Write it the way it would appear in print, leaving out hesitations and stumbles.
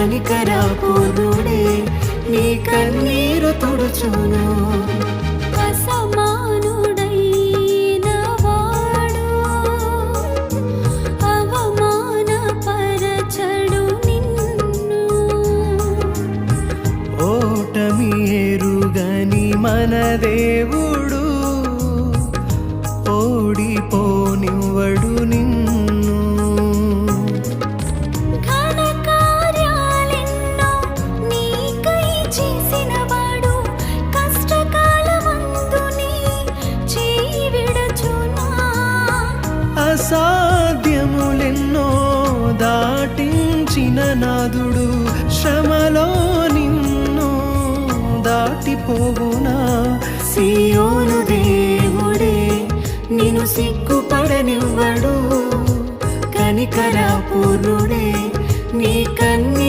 కనికరపూర్ణుడే నీ కన్నీరు తుడుచును. ఓటమి ఎరుగని మన దేవుడు ఓడిపోనివ్వడు నిన్ను. అసాధ్యములెన్నో దాటించిన నాదుడు శ్రమలో నిన్ను దాటిపోవునా. సియోను దేవుడే నిన్ను సిగ్గుపడనివ్వడు, కనికరపూర్ణుడే నీ కన్నీ